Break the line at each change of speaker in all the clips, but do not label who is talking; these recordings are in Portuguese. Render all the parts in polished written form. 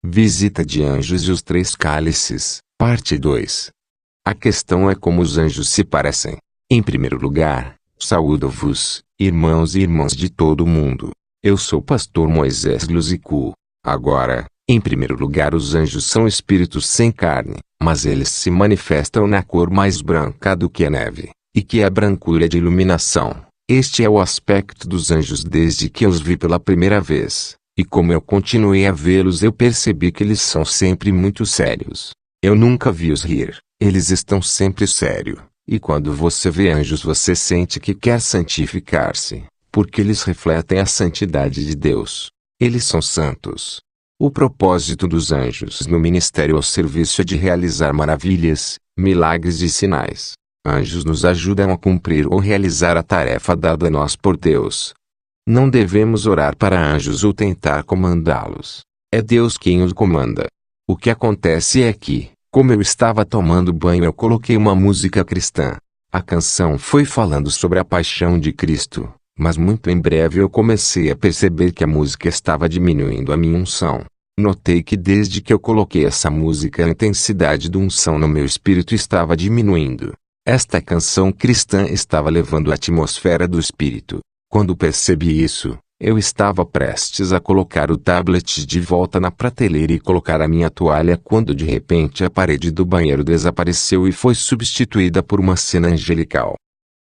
Visita de anjos e os três cálices, parte 2. A questão é como os anjos se parecem. Em primeiro lugar, saúdo-vos, irmãos e irmãs de todo o mundo. Eu sou o pastor Moisés Luzicu. Agora, em primeiro lugar, os anjos são espíritos sem carne, mas eles se manifestam na cor mais branca do que a neve, e que é a brancura de iluminação. Este é o aspecto dos anjos desde que eu os vi pela primeira vez, e como eu continuei a vê-los eu percebi que eles são sempre muito sérios. Eu nunca vi-os rir, eles estão sempre sérios, e quando você vê anjos você sente que quer santificar-se, porque eles refletem a santidade de Deus. Eles são santos. O propósito dos anjos no ministério ao serviço é de realizar maravilhas, milagres e sinais. Anjos nos ajudam a cumprir ou realizar a tarefa dada a nós por Deus. Não devemos orar para anjos ou tentar comandá-los. É Deus quem os comanda. O que acontece é que, como eu estava tomando banho, eu coloquei uma música cristã. A canção foi falando sobre a paixão de Cristo, mas muito em breve eu comecei a perceber que a música estava diminuindo a minha unção. Notei que desde que eu coloquei essa música a intensidade da unção no meu espírito estava diminuindo. Esta canção cristã estava levando a atmosfera do espírito. Quando percebi isso, eu estava prestes a colocar o tablet de volta na prateleira e colocar a minha toalha quando de repente a parede do banheiro desapareceu e foi substituída por uma cena angelical.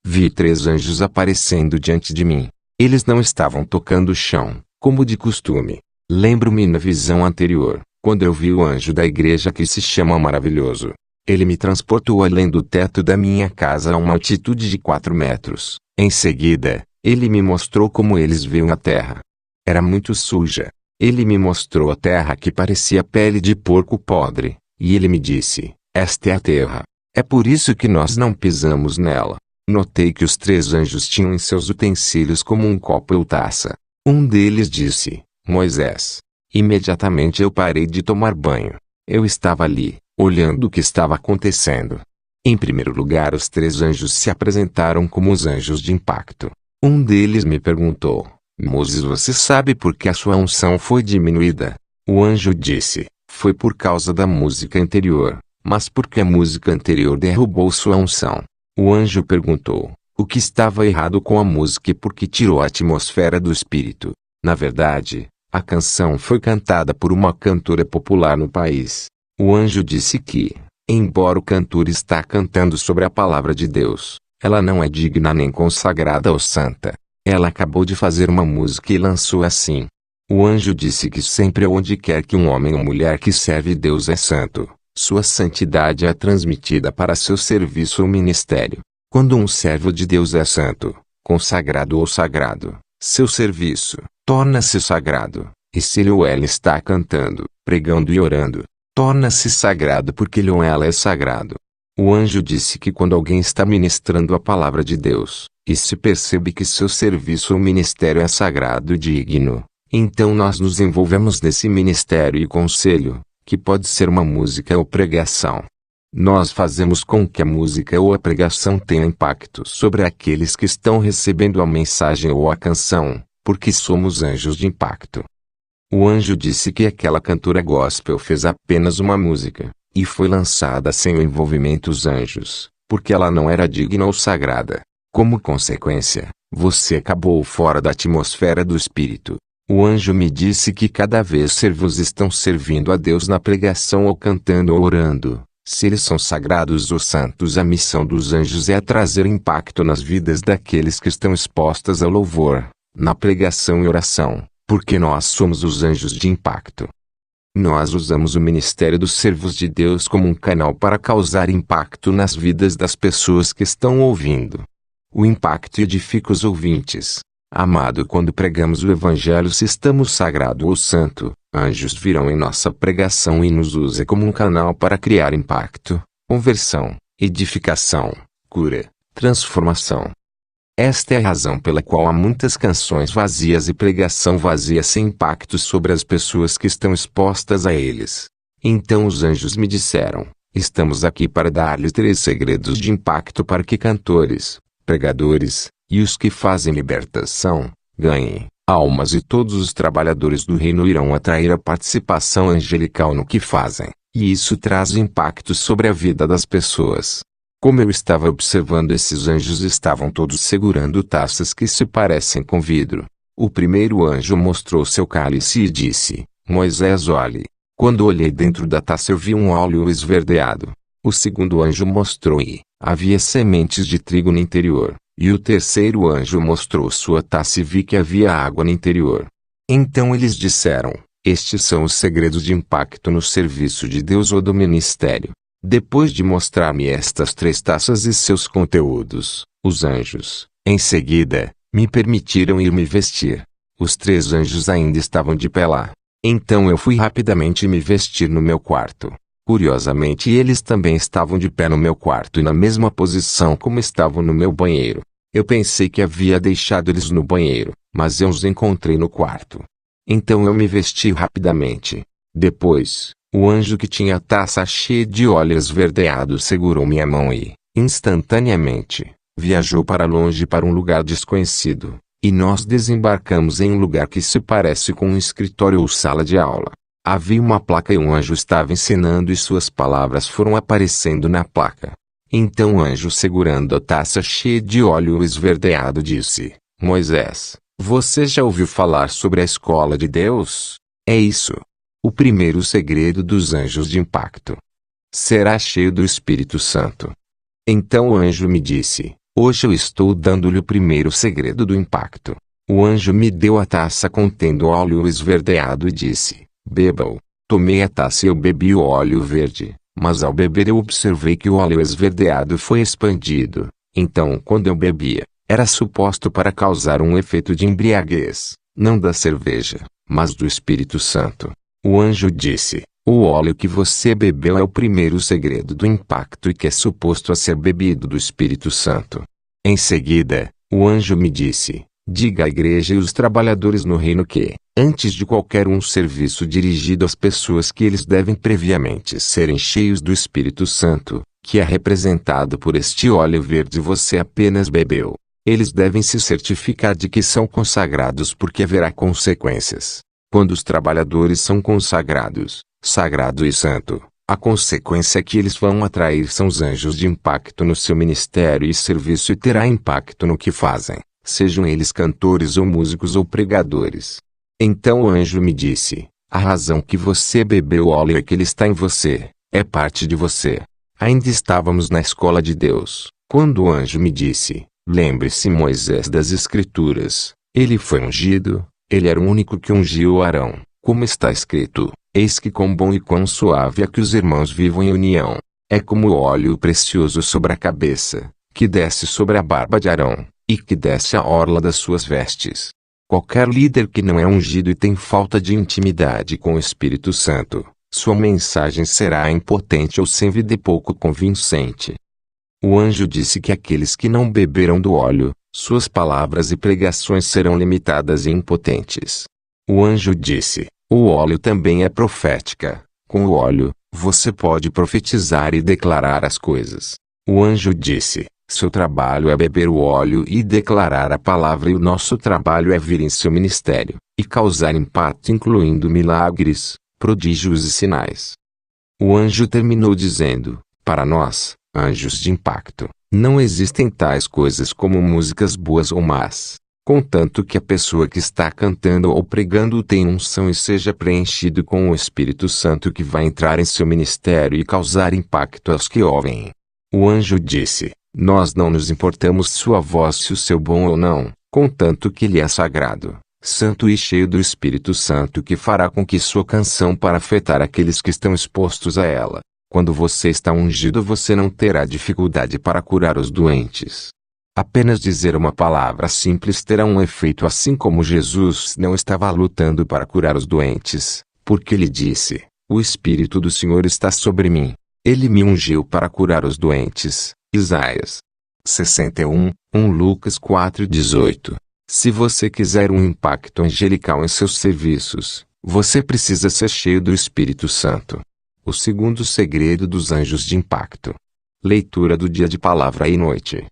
Vi 3 anjos aparecendo diante de mim. Eles não estavam tocando o chão, como de costume. Lembro-me na visão anterior, quando eu vi o anjo da igreja que se chama Maravilhoso. Ele me transportou além do teto da minha casa a uma altitude de 4 metros. Em seguida, ele me mostrou como eles viam a terra. Era muito suja. Ele me mostrou a terra que parecia pele de porco podre, e ele me disse: esta é a terra. É por isso que nós não pisamos nela. Notei que os 3 anjos tinham em seus utensílios como um copo ou taça. Um deles disse: Moisés. Imediatamente eu parei de tomar banho. Eu estava ali, olhando o que estava acontecendo. Em primeiro lugar, os 3 anjos se apresentaram como os anjos de impacto. Um deles me perguntou: Moisés, você sabe por que a sua unção foi diminuída? O anjo disse: foi por causa da música anterior, mas porque a música anterior derrubou sua unção. O anjo perguntou: o que estava errado com a música e por que tirou a atmosfera do espírito? Na verdade, a canção foi cantada por uma cantora popular no país. O anjo disse que, embora o cantor está cantando sobre a palavra de Deus, ela não é digna nem consagrada ou santa. Ela acabou de fazer uma música e lançou assim. O anjo disse que sempre onde quer que um homem ou mulher que serve Deus é santo, sua santidade é transmitida para seu serviço ou ministério. Quando um servo de Deus é santo, consagrado ou sagrado, seu serviço torna-se sagrado, e se ele ou ela está cantando, pregando e orando, torna-se sagrado porque ele ou ela é sagrado. O anjo disse que quando alguém está ministrando a palavra de Deus, e se percebe que seu serviço ou ministério é sagrado e digno, então nós nos envolvemos nesse ministério e conselho, que pode ser uma música ou pregação. Nós fazemos com que a música ou a pregação tenha impacto sobre aqueles que estão recebendo a mensagem ou a canção, porque somos anjos de impacto. O anjo disse que aquela cantora gospel fez apenas uma música, e foi lançada sem o envolvimento dos anjos, porque ela não era digna ou sagrada. Como consequência, você acabou fora da atmosfera do espírito. O anjo me disse que cada vez servos estão servindo a Deus na pregação ou cantando ou orando. Se eles são sagrados ou santos, a missão dos anjos é trazer impacto nas vidas daqueles que estão expostas ao louvor, na pregação e oração, porque nós somos os anjos de impacto. Nós usamos o ministério dos servos de Deus como um canal para causar impacto nas vidas das pessoas que estão ouvindo. O impacto edifica os ouvintes. Amado, quando pregamos o Evangelho, se estamos sagrado ou santo, anjos virão em nossa pregação e nos usa como um canal para criar impacto, conversão, edificação, cura, transformação. Esta é a razão pela qual há muitas canções vazias e pregação vazia sem impacto sobre as pessoas que estão expostas a eles. Então os anjos me disseram: estamos aqui para dar-lhes 3 segredos de impacto para que cantores, pregadores, e os que fazem libertação, ganhem, almas e todos os trabalhadores do reino irão atrair a participação angelical no que fazem, e isso traz impacto sobre a vida das pessoas. Como eu estava observando, esses anjos estavam todos segurando taças que se parecem com vidro. O primeiro anjo mostrou seu cálice e disse: Moisés, olhe. Quando olhei dentro da taça eu vi um óleo esverdeado. O segundo anjo mostrou e havia sementes de trigo no interior. E o terceiro anjo mostrou sua taça e vi que havia água no interior. Então eles disseram: estes são os segredos de impacto no serviço de Deus ou do ministério. Depois de mostrar-me estas 3 taças e seus conteúdos, os anjos, em seguida, me permitiram ir me vestir. Os 3 anjos ainda estavam de pé lá. Então eu fui rapidamente me vestir no meu quarto. Curiosamente, eles também estavam de pé no meu quarto e na mesma posição como estavam no meu banheiro. Eu pensei que havia deixado eles no banheiro, mas eu os encontrei no quarto. Então eu me vesti rapidamente. Depois, o anjo que tinha a taça cheia de óleo esverdeado segurou minha mão e, instantaneamente, viajou para longe para um lugar desconhecido, e nós desembarcamos em um lugar que se parece com um escritório ou sala de aula. Havia uma placa e um anjo estava ensinando e suas palavras foram aparecendo na placa. Então o anjo segurando a taça cheia de óleo esverdeado disse: Moisés, você já ouviu falar sobre a escola de Deus? É isso. O primeiro segredo dos anjos de impacto. Será cheio do Espírito Santo. Então o anjo me disse: hoje eu estou dando-lhe o primeiro segredo do impacto. O anjo me deu a taça contendo óleo esverdeado e disse: beba-o. Tomei a taça e eu bebi o óleo verde, mas ao beber eu observei que o óleo esverdeado foi expandido. Então quando eu bebia, era suposto para causar um efeito de embriaguez, não da cerveja, mas do Espírito Santo. O anjo disse: o óleo que você bebeu é o primeiro segredo do impacto e que é suposto a ser bebido do Espírito Santo. Em seguida, o anjo me disse: diga à igreja e os trabalhadores no reino que, antes de qualquer serviço dirigido às pessoas, que eles devem previamente serem cheios do Espírito Santo, que é representado por este óleo verde você apenas bebeu. Eles devem se certificar de que são consagrados porque haverá consequências. Quando os trabalhadores são consagrados, sagrado e santo, a consequência que eles vão atrair são os anjos de impacto no seu ministério e serviço e terá impacto no que fazem, sejam eles cantores ou músicos ou pregadores. Então o anjo me disse: a razão que você bebeu o óleo é que ele está em você, é parte de você. Ainda estávamos na escola de Deus, quando o anjo me disse: lembre-se, Moisés, das Escrituras, ele foi ungido. Ele era o único que ungiu Arão, como está escrito: eis que quão bom e quão suave é que os irmãos vivam em união. É como o óleo precioso sobre a cabeça, que desce sobre a barba de Arão, e que desce a orla das suas vestes. Qualquer líder que não é ungido e tem falta de intimidade com o Espírito Santo, sua mensagem será impotente ou sem vida e pouco convincente. O anjo disse que aqueles que não beberão do óleo, suas palavras e pregações serão limitadas e impotentes. O anjo disse: o óleo também é profética. Com o óleo, você pode profetizar e declarar as coisas. O anjo disse: seu trabalho é beber o óleo e declarar a palavra, e o nosso trabalho é vir em seu ministério e causar impacto, incluindo milagres, prodígios e sinais. O anjo terminou dizendo: para nós, anjos de impacto, não existem tais coisas como músicas boas ou más, contanto que a pessoa que está cantando ou pregando tenha unção e seja preenchido com o Espírito Santo, que vai entrar em seu ministério e causar impacto aos que ouvem. O anjo disse: nós não nos importamos sua voz se o seu bom ou não, contanto que ele é sagrado, santo e cheio do Espírito Santo, que fará com que sua canção para afetar aqueles que estão expostos a ela. Quando você está ungido, você não terá dificuldade para curar os doentes. Apenas dizer uma palavra simples terá um efeito, assim como Jesus não estava lutando para curar os doentes, porque ele disse: o Espírito do Senhor está sobre mim. Ele me ungiu para curar os doentes. Isaías 61, 1 Lucas 4:18. Se você quiser um impacto angelical em seus serviços, você precisa ser cheio do Espírito Santo. O segundo segredo dos anjos de impacto. Leitura do dia de palavra e noite.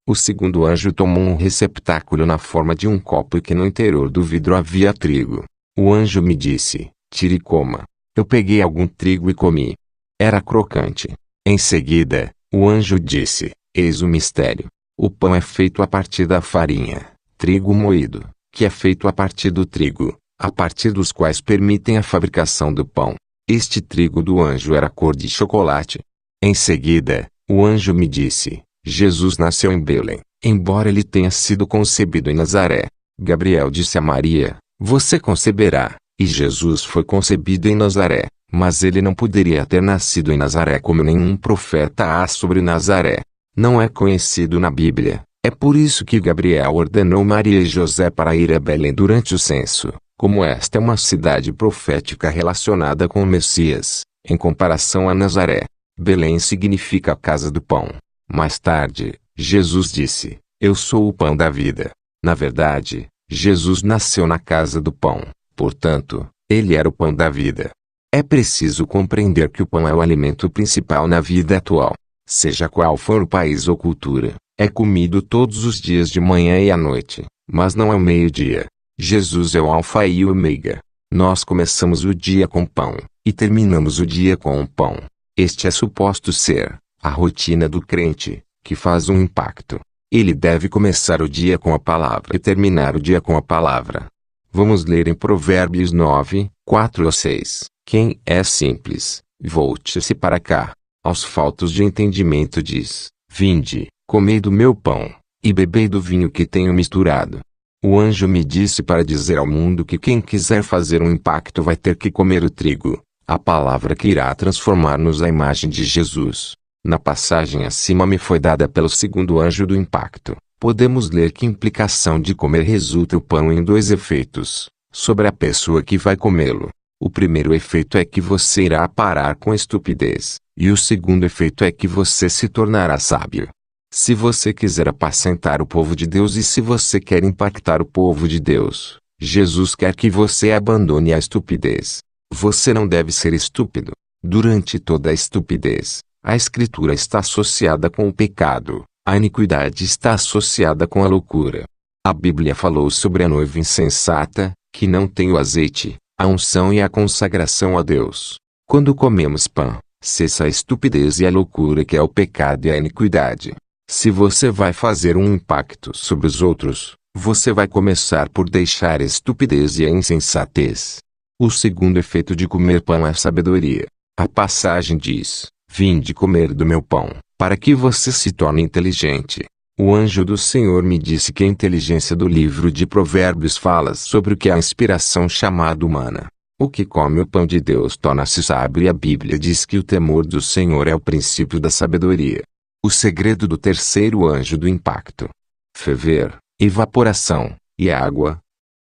O segundo anjo tomou um receptáculo na forma de um copo e que no interior do vidro havia trigo. O anjo me disse: tire e coma. Eu peguei algum trigo e comi. Era crocante. Em seguida, o anjo disse: eis o mistério. O pão é feito a partir da farinha, trigo moído, que é feito a partir do trigo, a partir dos quais permitem a fabricação do pão. Este trigo do anjo era cor de chocolate. Em seguida, o anjo me disse: Jesus nasceu em Belém, embora ele tenha sido concebido em Nazaré. Gabriel disse a Maria: você conceberá. E Jesus foi concebido em Nazaré, mas ele não poderia ter nascido em Nazaré como nenhum profeta há sobre Nazaré. Não é conhecido na Bíblia. É por isso que Gabriel ordenou Maria e José para ir a Belém durante o censo, como esta é uma cidade profética relacionada com o Messias, em comparação a Nazaré. Belém significa a casa do pão. Mais tarde, Jesus disse: eu sou o pão da vida. Na verdade, Jesus nasceu na casa do pão, portanto, ele era o pão da vida. É preciso compreender que o pão é o alimento principal na vida atual. Seja qual for o país ou cultura, é comido todos os dias de manhã e à noite, mas não ao meio-dia. Jesus é o alfa e o ômega. Nós começamos o dia com pão, e terminamos o dia com o pão. Este é suposto ser a rotina do crente, que faz um impacto. Ele deve começar o dia com a palavra e terminar o dia com a palavra. Vamos ler em Provérbios 9, 4 ou 6. Quem é simples, volte-se para cá. Aos faltos de entendimento diz: vinde, comei do meu pão, e bebei do vinho que tenho misturado. O anjo me disse para dizer ao mundo que quem quiser fazer um impacto vai ter que comer o trigo, a palavra que irá transformar-nos à imagem de Jesus. Na passagem acima me foi dada pelo segundo anjo do impacto. Podemos ler que implicação de comer resulta o pão em dois efeitos, sobre a pessoa que vai comê-lo. O primeiro efeito é que você irá parar com a estupidez, e o segundo efeito é que você se tornará sábio. Se você quiser apacentar o povo de Deus e se você quer impactar o povo de Deus, Jesus quer que você abandone a estupidez. Você não deve ser estúpido. Durante toda a estupidez, a Escritura está associada com o pecado, a iniquidade está associada com a loucura. A Bíblia falou sobre a noiva insensata, que não tem o azeite, a unção e a consagração a Deus. Quando comemos pão, cessa a estupidez e a loucura que é o pecado e a iniquidade. Se você vai fazer um impacto sobre os outros, você vai começar por deixar a estupidez e a insensatez. O segundo efeito de comer pão é a sabedoria. A passagem diz: vinde comer do meu pão, para que você se torne inteligente. O anjo do Senhor me disse que a inteligência do livro de Provérbios fala sobre o que é a inspiração chamada humana. O que come o pão de Deus torna-se sábio e a Bíblia diz que o temor do Senhor é o princípio da sabedoria. O segredo do terceiro anjo do impacto. Ferver, evaporação, e água.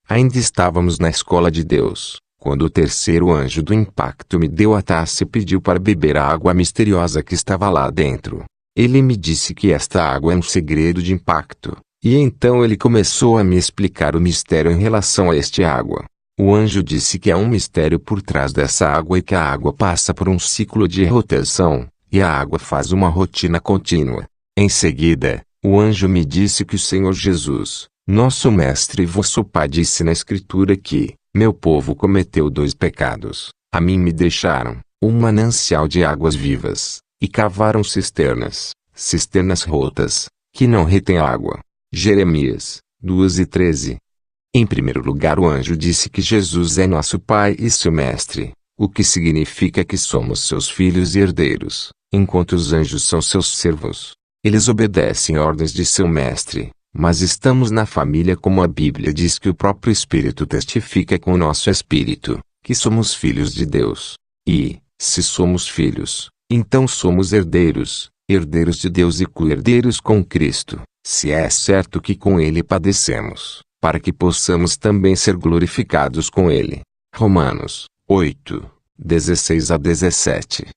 Ainda estávamos na escola de Deus, quando o terceiro anjo do impacto me deu a taça e pediu para beber a água misteriosa que estava lá dentro. Ele me disse que esta água é um segredo de impacto, e então ele começou a me explicar o mistério em relação a esta água. O anjo disse que há um mistério por trás dessa água e que a água passa por um ciclo de rotação, e a água faz uma rotina contínua. Em seguida, o anjo me disse que o Senhor Jesus, nosso Mestre e vosso Pai, disse na Escritura que meu povo cometeu dois pecados. A mim me deixaram um manancial de águas vivas, e cavaram cisternas rotas, que não retêm água. Jeremias 2:13. Em primeiro lugar, o anjo disse que Jesus é nosso Pai e seu Mestre, o que significa que somos seus filhos e herdeiros, enquanto os anjos são seus servos. Eles obedecem ordens de seu Mestre, mas estamos na família como a Bíblia diz que o próprio Espírito testifica com o nosso espírito, que somos filhos de Deus. E, se somos filhos, então somos herdeiros, herdeiros de Deus e co-herdeiros com Cristo, se é certo que com Ele padecemos, para que possamos também ser glorificados com Ele. Romanos 8, 16 a 17.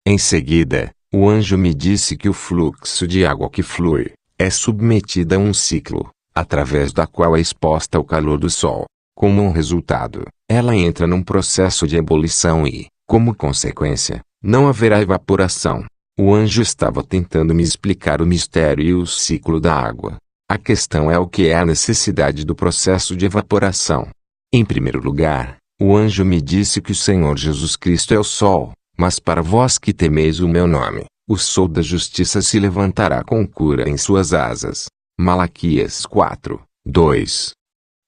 Em seguida, o anjo me disse que o fluxo de água que flui é submetida a um ciclo, através da qual é exposta ao calor do sol. Como um resultado, ela entra num processo de ebulição e, como consequência, não haverá evaporação. O anjo estava tentando me explicar o mistério e o ciclo da água. A questão é o que é a necessidade do processo de evaporação. Em primeiro lugar, o anjo me disse que o Senhor Jesus Cristo é o sol, mas para vós que temeis o meu nome, o sol da justiça se levantará com cura em suas asas. Malaquias 4:2.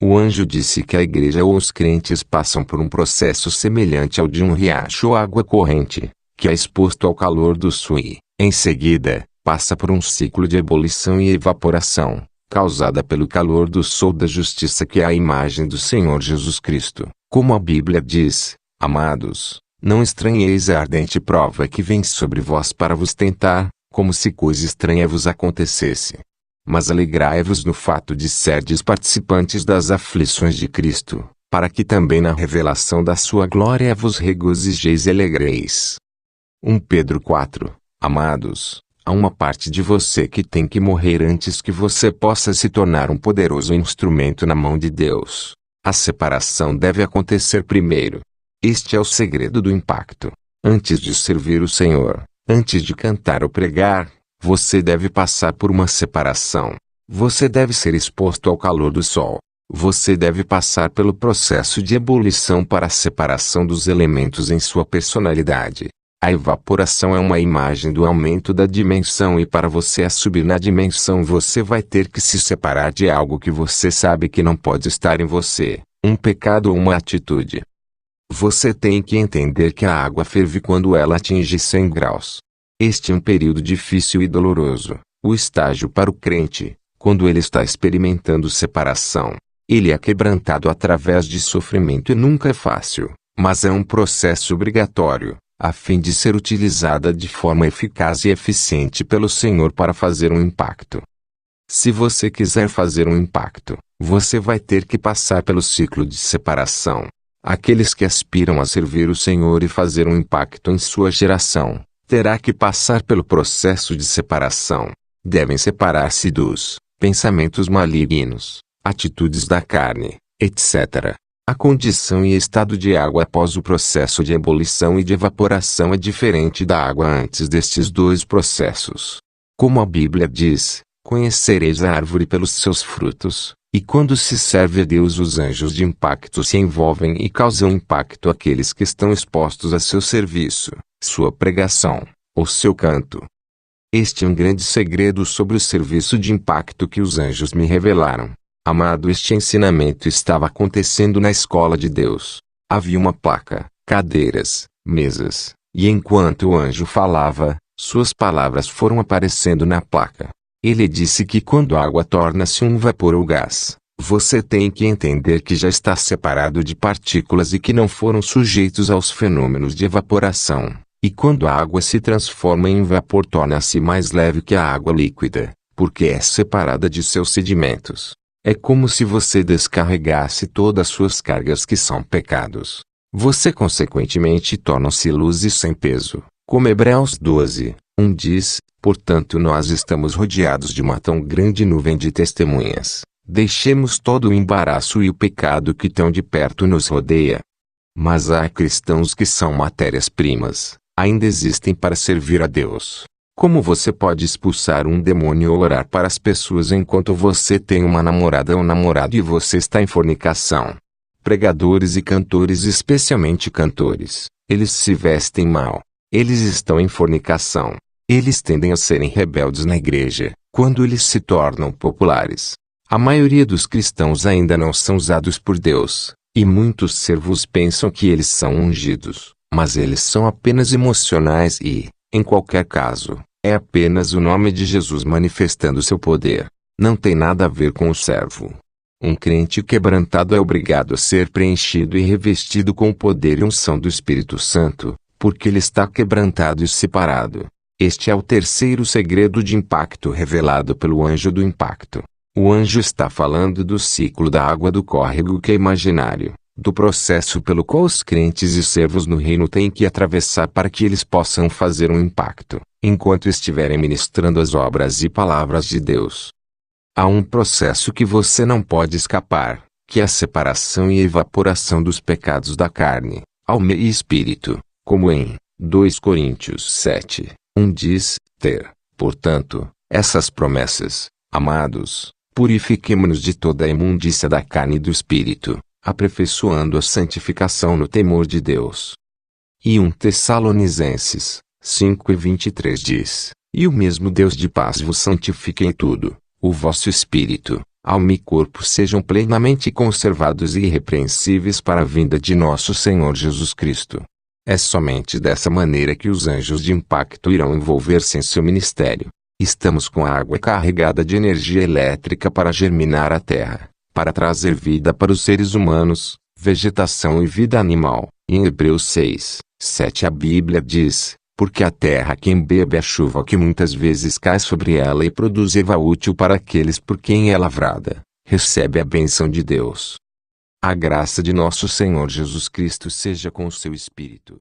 O anjo disse que a igreja ou os crentes passam por um processo semelhante ao de um riacho ou água corrente, que é exposto ao calor do sul e, em seguida, passa por um ciclo de ebulição e evaporação, causada pelo calor do sol da justiça que é a imagem do Senhor Jesus Cristo. Como a Bíblia diz, amados, não estranheis a ardente prova que vem sobre vós para vos tentar, como se coisa estranha vos acontecesse. Mas alegrai-vos no fato de serdes participantes das aflições de Cristo, para que também na revelação da sua glória vos regozijeis e alegreis. 1 Pedro 4. Amados, há uma parte de você que tem que morrer antes que você possa se tornar um poderoso instrumento na mão de Deus. A separação deve acontecer primeiro. Este é o segredo do impacto. Antes de servir o Senhor, antes de cantar ou pregar, você deve passar por uma separação. Você deve ser exposto ao calor do sol. Você deve passar pelo processo de ebulição para a separação dos elementos em sua personalidade. A evaporação é uma imagem do aumento da dimensão e para você subir na dimensão você vai ter que se separar de algo que você sabe que não pode estar em você, um pecado ou uma atitude. Você tem que entender que a água ferve quando ela atinge 100 graus. Este é um período difícil e doloroso, o estágio para o crente, quando ele está experimentando separação. Ele é quebrantado através de sofrimento e nunca é fácil, mas é um processo obrigatório, a fim de ser utilizada de forma eficaz e eficiente pelo Senhor para fazer um impacto. Se você quiser fazer um impacto, você vai ter que passar pelo ciclo de separação. Aqueles que aspiram a servir o Senhor e fazer um impacto em sua geração, terá que passar pelo processo de separação. Devem separar-se dos pensamentos malignos, atitudes da carne, etc. A condição e estado de água após o processo de ebulição e de evaporação é diferente da água antes destes dois processos. Como a Bíblia diz, conhecereis a árvore pelos seus frutos, e quando se serve a Deus os anjos de impacto se envolvem e causam impacto àqueles que estão expostos a seu serviço, sua pregação, ou seu canto. Este é um grande segredo sobre o serviço de impacto que os anjos me revelaram. Amado, este ensinamento estava acontecendo na escola de Deus. Havia uma placa, cadeiras, mesas, e enquanto o anjo falava, suas palavras foram aparecendo na placa. Ele disse que quando a água torna-se um vapor ou gás, você tem que entender que já está separado de partículas e que não foram sujeitos aos fenômenos de evaporação. E quando a água se transforma em vapor torna-se mais leve que a água líquida, porque é separada de seus sedimentos. É como se você descarregasse todas suas cargas que são pecados. Você consequentemente torna-se luz e sem peso, como Hebreus 12:1 diz, portanto nós estamos rodeados de uma tão grande nuvem de testemunhas. Deixemos todo o embaraço e o pecado que tão de perto nos rodeia. Mas há cristãos que são matérias-primas, ainda existem para servir a Deus. Como você pode expulsar um demônio ou orar para as pessoas enquanto você tem uma namorada ou namorado e você está em fornicação? Pregadores e cantores, especialmente cantores, eles se vestem mal. Eles estão em fornicação. Eles tendem a serem rebeldes na igreja, quando eles se tornam populares. A maioria dos cristãos ainda não são usados por Deus, e muitos servos pensam que eles são ungidos, mas eles são apenas emocionais e, em qualquer caso, é apenas o nome de Jesus manifestando seu poder. Não tem nada a ver com o servo. Um crente quebrantado é obrigado a ser preenchido e revestido com o poder e unção do Espírito Santo, porque ele está quebrantado e separado. Este é o terceiro segredo de impacto revelado pelo anjo do impacto. O anjo está falando do ciclo da água do córrego que é imaginário, do processo pelo qual os crentes e servos no reino têm que atravessar para que eles possam fazer um impacto, enquanto estiverem ministrando as obras e palavras de Deus. Há um processo que você não pode escapar, que é a separação e evaporação dos pecados da carne, alma e espírito, como em 2 Coríntios 7, 1 diz, ter, portanto, essas promessas, amados, purifiquemo-nos de toda a imundícia da carne e do espírito, aperfeiçoando a santificação no temor de Deus. E 1 Tessalonicenses 5:23 diz, e o mesmo Deus de paz vos santifique em tudo, o vosso espírito, alma e corpo sejam plenamente conservados e irrepreensíveis para a vinda de nosso Senhor Jesus Cristo. É somente dessa maneira que os anjos de impacto irão envolver-se em seu ministério. Estamos com a água carregada de energia elétrica para germinar a terra, para trazer vida para os seres humanos, vegetação e vida animal. Em Hebreus 6:7 a Bíblia diz, porque a terra quem bebe a chuva que muitas vezes cai sobre ela e produz erva útil para aqueles por quem é lavrada, recebe a bênção de Deus. A graça de nosso Senhor Jesus Cristo seja com o seu espírito.